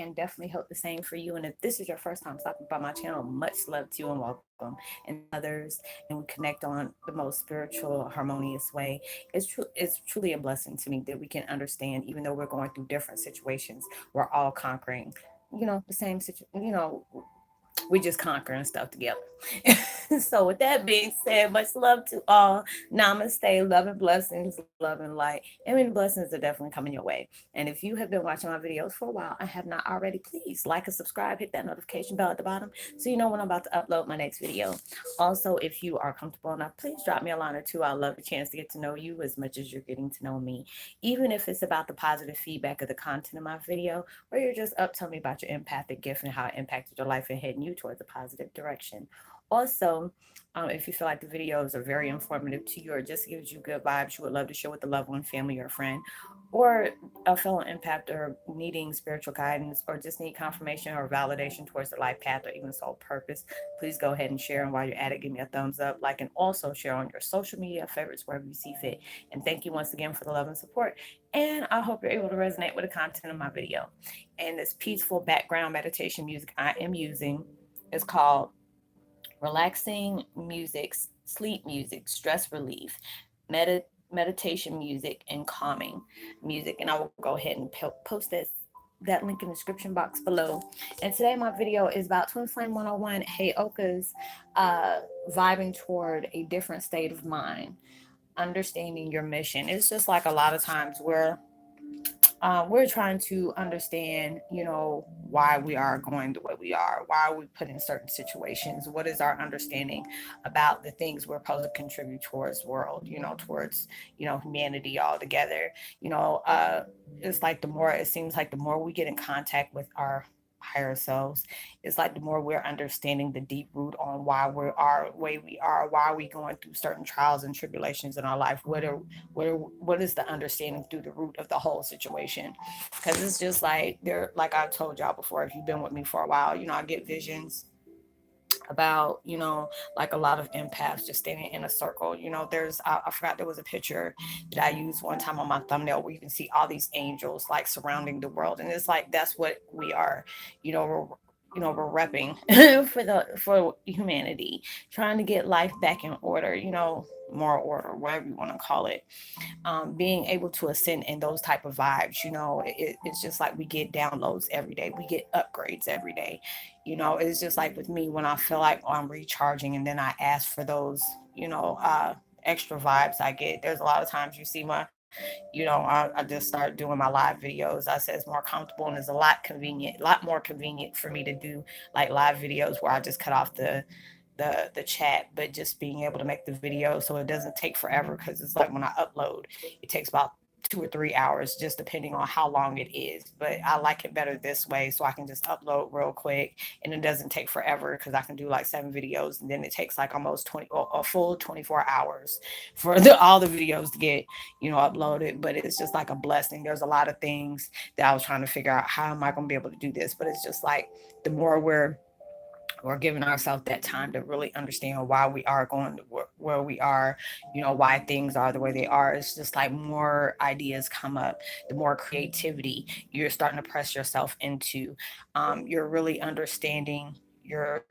and definitely hope the same for you. And if this is your first time stopping by my channel, much love to you and welcome. And others, and we connect on the most spiritual, harmonious way. It's truly a blessing to me that we can understand, even though we're going through different situations, we're all conquering, the same situation, we just conquering stuff together. So with that being said, much love to all. Namaste, love and blessings, love and light. And many blessings are definitely coming your way. And if you have been watching my videos for a while and have not already, please like and subscribe, hit that notification bell at the bottom so you know when I'm about to upload my next video. Also, if you are comfortable enough, please drop me a line or two. I'd love a chance to get to know you as much as you're getting to know me. Even if it's about the positive feedback of the content of my video, or you're just up telling me about your empathic gift and how it impacted your life and heading you towards a positive direction. Also, if you feel like the videos are very informative to you or just gives you good vibes, you would love to share with a loved one, family, or friend, or a fellow empath or needing spiritual guidance or just need confirmation or validation towards the life path or even soul purpose, please go ahead and share. And while you're at it, give me a thumbs up, like, and also share on your social media favorites wherever you see fit. And thank you once again for the love and support. And I hope you're able to resonate with the content of my video. And this peaceful background meditation music I am using is called relaxing music, sleep music, stress relief, meditation music, and calming music. And I will go ahead and post that link in the description box below. And today my video is about Twin Flame 101, Heyoka's vibing toward a different state of mind, understanding your mission. It's just like a lot of times where we're trying to understand, why we are going the way we are, why are we put in certain situations, what is our understanding about the things we're supposed to contribute towards the world, towards, humanity altogether. It's like it seems like the more we get in contact with our higher selves, it's like the more we're understanding the deep root on why we are the way we are, why are we going through certain trials and tribulations in our life, what is the understanding through the root of the whole situation. Because it's just like like I told y'all before, if you've been with me for a while, I get visions about, like a lot of empaths just standing in a circle. I forgot, there was a picture that I used one time on my thumbnail where you can see all these angels like surrounding the world, and it's like that's what we are. We're repping for humanity, trying to get life back in order, more order, whatever you want to call it. Being able to ascend in those type of vibes, it's just like we get downloads every day, we get upgrades every day. It's just like with me, when I feel like I'm recharging and then I ask for those, extra vibes I get. There's a lot of times you see I just start doing my live videos. I say it's more comfortable and it's a lot more convenient for me to do like live videos where I just cut off the chat, but just being able to make the video so it doesn't take forever. Because it's like when I upload, it takes about 2 or 3 hours, just depending on how long it is. But I like it better this way, so I can just upload real quick, and it doesn't take forever because I can do like 7 videos, and then it takes like almost 20 or a full 24 hours for all the videos to get uploaded. But it's just like a blessing. There's a lot of things that I was trying to figure out, how am I going to be able to do this, but it's just like the more we're giving ourselves that time to really understand why we are going where we are, why things are the way they are. It's just like more ideas come up, the more creativity you're starting to press yourself into. You're really understanding your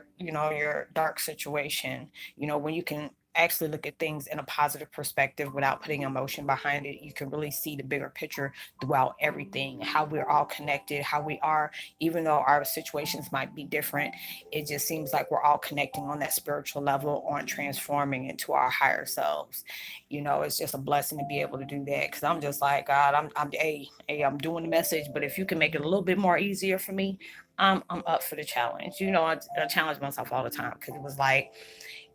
dark situation, when you can actually look at things in a positive perspective without putting emotion behind it. You can really see the bigger picture throughout everything, how we're all connected, how we are, even though our situations might be different, it just seems like we're all connecting on that spiritual level, on transforming into our higher selves. It's just a blessing to be able to do that, because I'm just like, God, I'm doing the message, but if you can make it a little bit more easier for me, I'm up for the challenge. I challenge myself all the time, because it was like,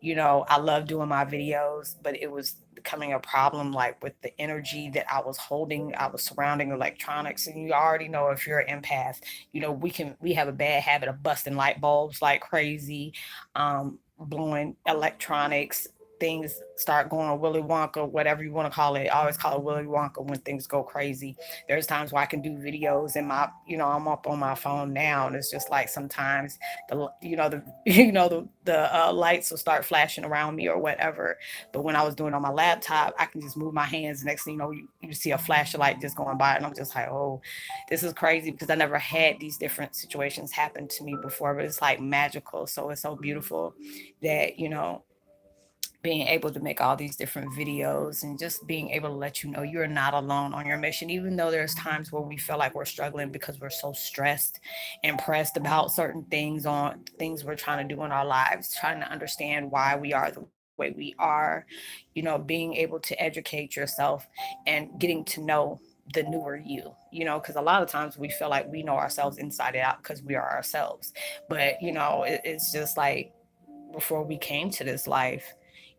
I love doing my videos, but it was becoming a problem, like with the energy that I was holding. I was surrounding electronics, and you already know, if you're an empath, we have a bad habit of busting light bulbs like crazy, blowing electronics, things start going Willy Wonka, whatever you want to call it. I always call it Willy Wonka when things go crazy. There's times where I can do videos and I'm up on my phone now, and it's just like sometimes the lights will start flashing around me or whatever. But when I was doing it on my laptop, I can just move my hands. Next thing you know, you see a flash of light just going by, and I'm just like, oh, this is crazy because I never had these different situations happen to me before. But it's like magical, so it's so beautiful that being able to make all these different videos and just being able to let you know you're not alone on your mission, even though there's times where we feel like we're struggling because we're so stressed and pressed about certain things on things we're trying to do in our lives, trying to understand why we are the way we are, being able to educate yourself and getting to know the newer you, because a lot of times we feel like we know ourselves inside and out because we are ourselves. But, it's just like before we came to this life,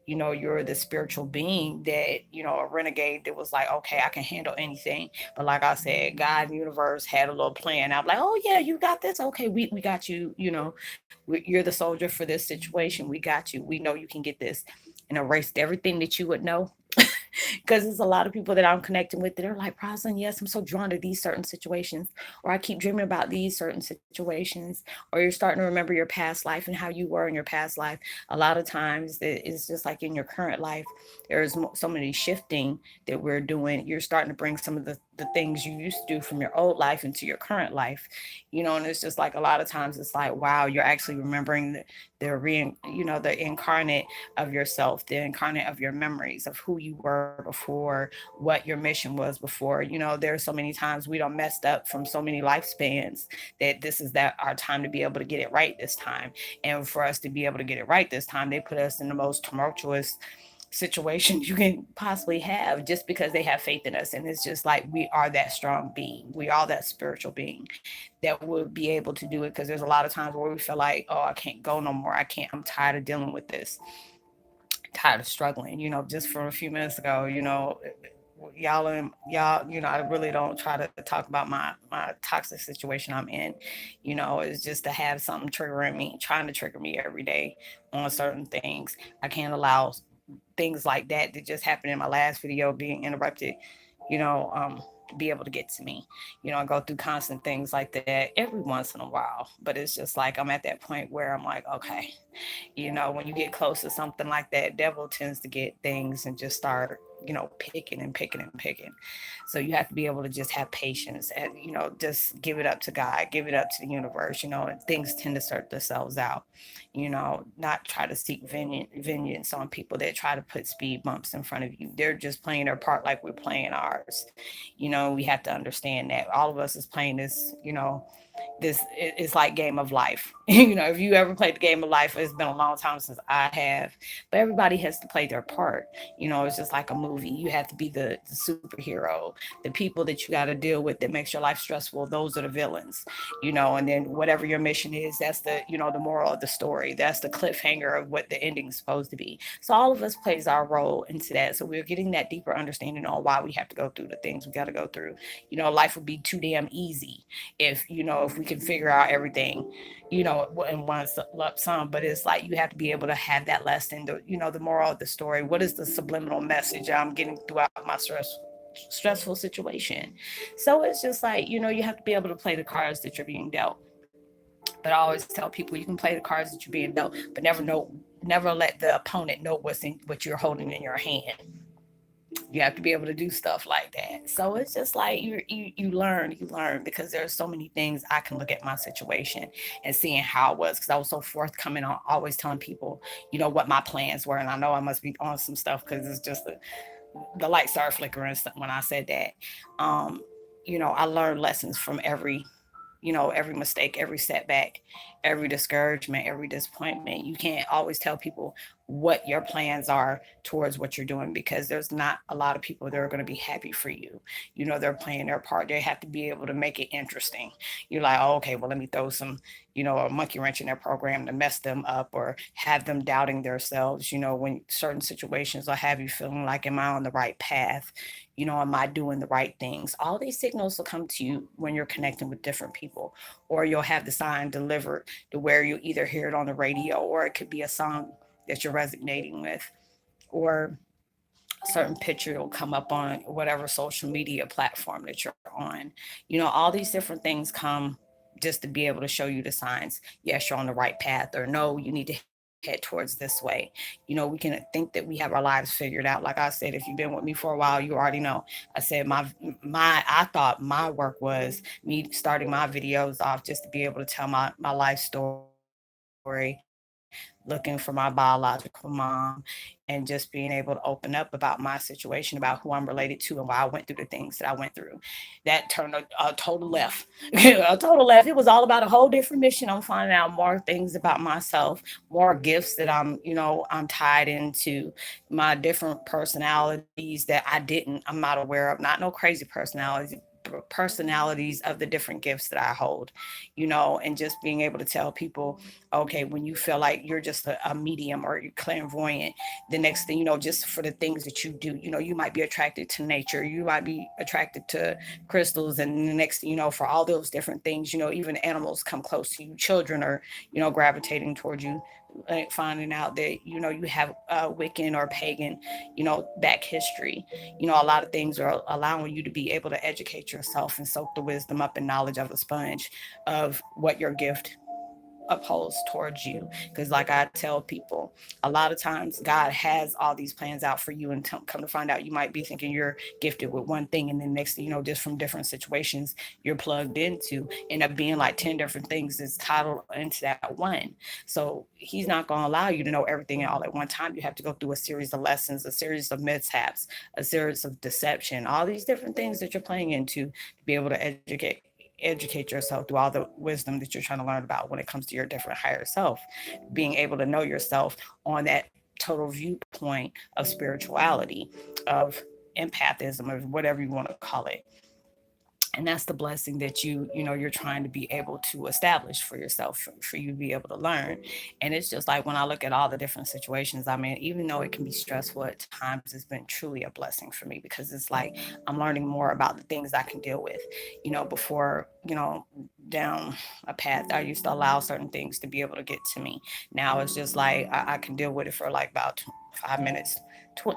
you're the spiritual being that, a renegade that was like, okay, I can handle anything. But like I said, God and universe had a little plan. I'm like, oh yeah, you got this. Okay, we got you. You're the soldier for this situation. We got you. We know you can get this, and erased everything that you would know. Because there's a lot of people that I'm connecting with that are like, Rosalind, yes, I'm so drawn to these certain situations, or I keep dreaming about these certain situations, or you're starting to remember your past life and how you were in your past life. A lot of times it's just like in your current life, there's so many shifting that we're doing. You're starting to bring some of the things you used to do from your old life into your current life, and it's just like a lot of times it's like, wow, you're actually remembering the incarnate of yourself, the incarnate of your memories of who you were before, what your mission was before. There's so many times we don't messed up from so many lifespans that this is that our time to be able to get it right this time. And for us to be able to get it right this time, they put us in the most tumultuous situations you can possibly have just because they have faith in us. And it's just like we are that strong being, we are that spiritual being that would be able to do it. Because there's a lot of times where we feel like, oh, I can't go no more, I can't, I'm tired of dealing with this, tired of struggling. Just from a few minutes ago, y'all, I really don't try to talk about my toxic situation I'm in. It's just to have something triggering me, trying to trigger me every day on certain things. I can't allow things like that just happened in my last video being interrupted, you know, um, be able to get to me. I go through constant things like that every once in a while, but it's just like I'm at that point where I'm like, okay, when you get close to something like that, devil tends to get things and just start, picking and picking and picking. So you have to be able to just have patience and, just give it up to God, give it up to the universe, and things tend to sort themselves out, not try to seek vengeance on people that try to put speed bumps in front of you. They're just playing their part like we're playing ours. We have to understand that all of us is playing this, this it's like game of life. If you ever played the game of life, it's been a long time since I have, but everybody has to play their part. It's just like a movie. You have to be the superhero. The people that you got to deal with that makes your life stressful, those are the villains. And then whatever your mission is, that's the moral of the story, that's the cliffhanger of what the ending is supposed to be. So all of us plays our role into that, so we're getting that deeper understanding on why we have to go through the things we got to go through. Life would be too damn easy if we can figure out everything, in one lump sum. But it's like you have to be able to have that lesson, the moral of the story. What is the subliminal message I'm getting throughout my stressful situation? So it's just like, you have to be able to play the cards that you're being dealt. But I always tell people, you can play the cards that you're being dealt, but never let the opponent know what you're holding in your hand. You have to be able to do stuff like that. So it's just like you learn because there's so many things. I can look at my situation and seeing how it was, because I was so forthcoming on always telling people, what my plans were. And I know I must be on some stuff because it's just the light started flickering when I said that. um I learned lessons from every mistake, every setback, every discouragement, every disappointment. You can't always tell people what your plans are towards what you're doing, because there's not a lot of people that are going to be happy for you. They're playing their part. They have to be able to make it interesting. You're like, oh, okay, well, let me throw some, a monkey wrench in their program to mess them up or have them doubting themselves. When certain situations will have you feeling like, am I on the right path? Am I doing the right things? All these signals will come to you when you're connecting with different people, or you'll have the sign delivered to where you either hear it on the radio or it could be a song that you're resonating with. or certain picture will come up on whatever social media platform that you're on. All these different things come just to be able to show you the signs. Yes, you're on the right path, or no, you need to head towards this way. We can think that we have our lives figured out. Like I said, if you've been with me for a while, you already know. I said I thought my work was me starting my videos off just to be able to tell my life story, looking for my biological mom, and just being able to open up about my situation, about who I'm related to, and why I went through the things that I went through. That turned a total left. A total left. It was all about a whole different mission. I'm finding out more things about myself, more gifts that I'm tied into, my different personalities that I'm not aware of. Not no crazy personalities of the different gifts that I hold, and just being able to tell people, okay, when you feel like you're just a medium or you're clairvoyant, the next thing you know, just for the things that you do, you might be attracted to nature, you might be attracted to crystals, and the next thing you know, for all those different things, even animals come close to you, children are gravitating towards you, like finding out that you have Wiccan or pagan, back history. A lot of things are allowing you to be able to educate yourself and soak the wisdom up and knowledge of a sponge of what your gift upholds towards you. Because like I tell people, a lot of times God has all these plans out for you, and come to find out, you might be thinking you're gifted with one thing, and then next thing you know, just from different situations you're plugged into, end up being like 10 different things that's titled into that one. So he's not going to allow you to know everything all at one time. You have to go through a series of lessons, a series of mishaps, a series of deception, all these different things that you're playing into to be able to educate yourself through all the wisdom that you're trying to learn about when it comes to your different higher self, being able to know yourself on that total viewpoint of spirituality, of empathism, or whatever you want to call it. And that's the blessing that you're trying to be able to establish for yourself, for you to be able to learn. And it's just like when I look at all the different situations, I mean, even though it can be stressful at times, it's been truly a blessing for me, because it's like I'm learning more about the things I can deal with. Before down a path, I used to allow certain things to be able to get to me. Now it's just like I can deal with it for like about 5 minutes,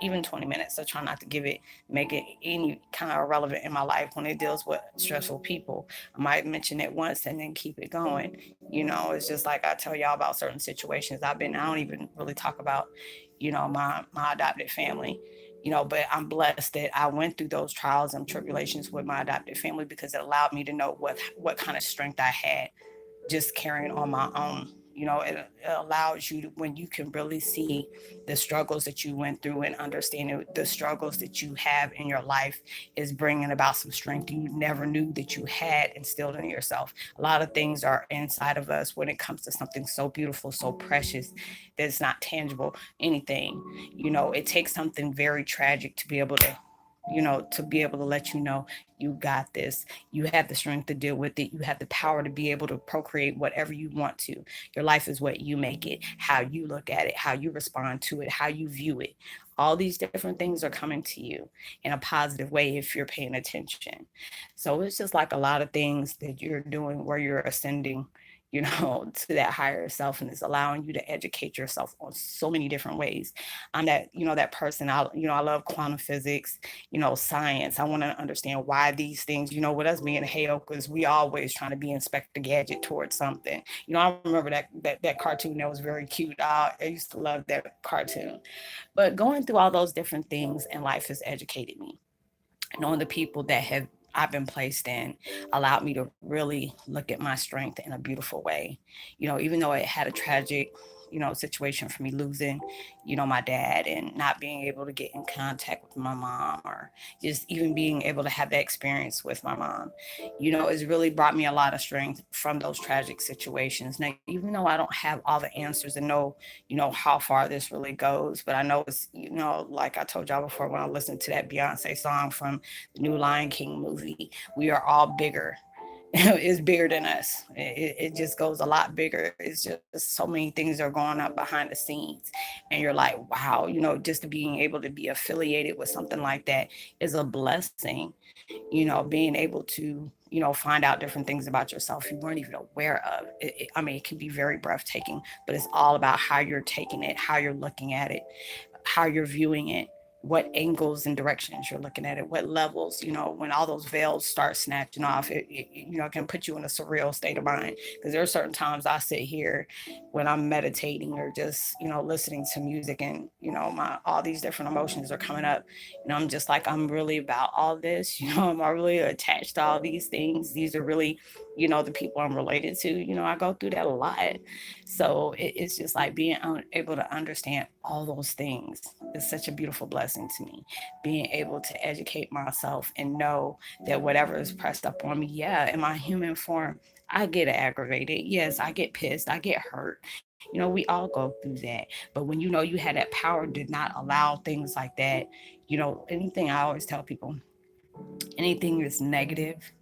even 20 minutes. I try not to make it any kind of irrelevant in my life when it deals with stressful people. I might mention it once and then keep it going. It's just like I tell y'all about certain situations I've been. I don't even really talk about my adopted family. But I'm blessed that I went through those trials and tribulations with my adopted family, because it allowed me to know what kind of strength I had just carrying on my own. It allows you to, when you can really see the struggles that you went through, and understanding the struggles that you have in your life is bringing about some strength you never knew that you had instilled in yourself. A lot of things are inside of us when it comes to something so beautiful, so precious, that's not tangible, anything. It takes something very tragic to be able to let you know you got this. You have the strength to deal with it. You have the power to be able to procreate whatever you want to. Your life is what you make it, how you look at it, how you respond to it, how you view it. All these different things are coming to you in a positive way if you're paying attention. So it's just like a lot of things that you're doing where you're ascending, to that higher self, and it's allowing you to educate yourself on so many different ways. I'm that person. I love quantum physics, science. I want to understand why these things, with us being Heyokas, we always trying to be Inspector Gadget towards something. I remember that cartoon that was very cute. I used to love that cartoon. But going through all those different things in life has educated me. Knowing the people that have I've been placed in allowed me to really look at my strength in a beautiful way. Even though it had a tragic, situation for me losing, my dad, and not being able to get in contact with my mom, or just even being able to have that experience with my mom, it's really brought me a lot of strength from those tragic situations. Now, even though I don't have all the answers and know how far this really goes, but I know it's, like I told y'all before, when I listened to that Beyonce song from the new Lion King movie, we are all bigger. It's bigger than us. It just goes a lot bigger. It's just so many things are going on behind the scenes. And you're like, wow, just to being able to be affiliated with something like that is a blessing, being able to find out different things about yourself you weren't even aware of. I mean, it can be very breathtaking, but it's all about how you're taking it, how you're looking at it. how you're viewing it, what angles and directions you're looking at it, what levels, when all those veils start snatching off, it can put you in a surreal state of mind. Because there are certain times I sit here when I'm meditating or just, listening to music, and, my all these different emotions are coming up. I'm just like, I'm really about all this, I'm really attached to all these things. These are really, the people I'm related to. I go through that a lot. So it's just like being able to understand all those things is such a beautiful blessing to me. Being able to educate myself and know that whatever is pressed up on me, yeah, in my human form, I get aggravated. Yes, I get pissed. I get hurt. We all go through that. But when you had that power to not allow things like that, anything, I always tell people, anything that's negative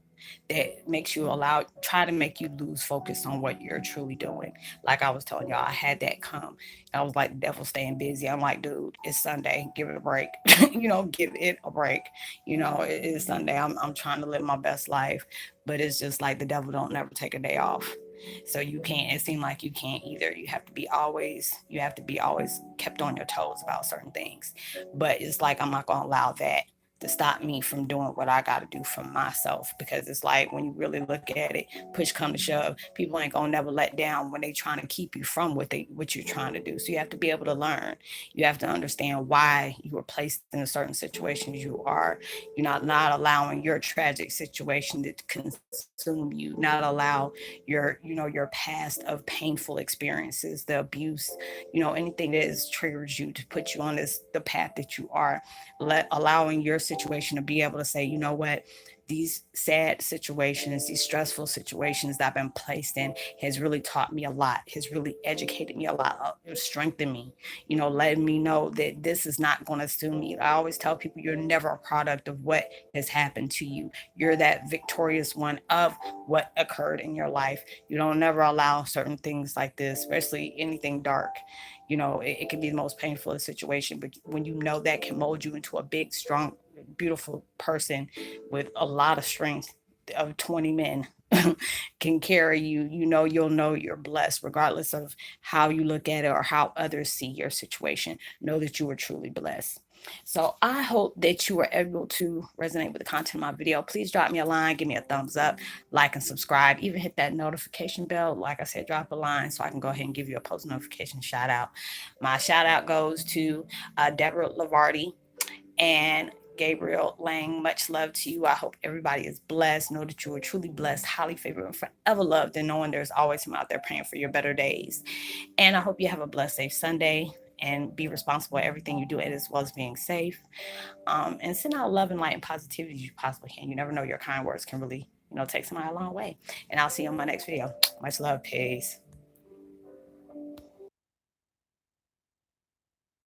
that makes you try to make you lose focus on what you're truly doing. Like I was telling y'all, I had that come. I was like, the devil staying busy. I'm like, dude, it's Sunday. Give it a break. Give it a break. It is Sunday. I'm trying to live my best life. But it's just like the devil don't never take a day off. So you can't, it seemed like you can't either. You have to be always kept on your toes about certain things. But it's like, I'm not going to allow that to stop me from doing what I got to do for myself, because it's like, when you really look at it, push come to shove, people ain't gonna never let down when they trying to keep you from what you're trying to do. So you have to be able to learn. You have to understand why you were placed in a certain situations you are. You're not allowing your tragic situation to consume you, not allow your past of painful experiences, the abuse, anything that is triggers you to put you on the path that you are, allowing your situation to be able to say, you know what, these sad situations, these stressful situations that I've been placed in has really taught me a lot, has really educated me a lot, strengthened me, letting me know that this is not going to sue me. I always tell people, you're never a product of what has happened to you. You're that victorious one of what occurred in your life. You don't never allow certain things like this, especially anything dark. It can be the most painful situation, but when you know that can mold you into a big, strong, beautiful person with a lot of strength of 20 men can carry you, you'll know you're blessed regardless of how you look at it or how others see your situation. Know that you are truly blessed. So I hope that you are able to resonate with the content of my video. Please drop me a line, give me a thumbs up, like and subscribe, even hit that notification bell. Like I said, drop a line so I can go ahead and give you a post notification shout out. My shout out goes to Deborah Lavardi and Gabriel Lang. Much love to you. I hope everybody is blessed. Know that you are truly blessed, highly favored, and forever loved, and knowing there's always someone out there praying for your better days. And I hope you have a blessed, safe Sunday, and be responsible at everything you do, as well as being safe. And send out love and light and positivity as you possibly can. You never know, your kind words can really, take somebody a long way. And I'll see you on my next video. Much love. Peace.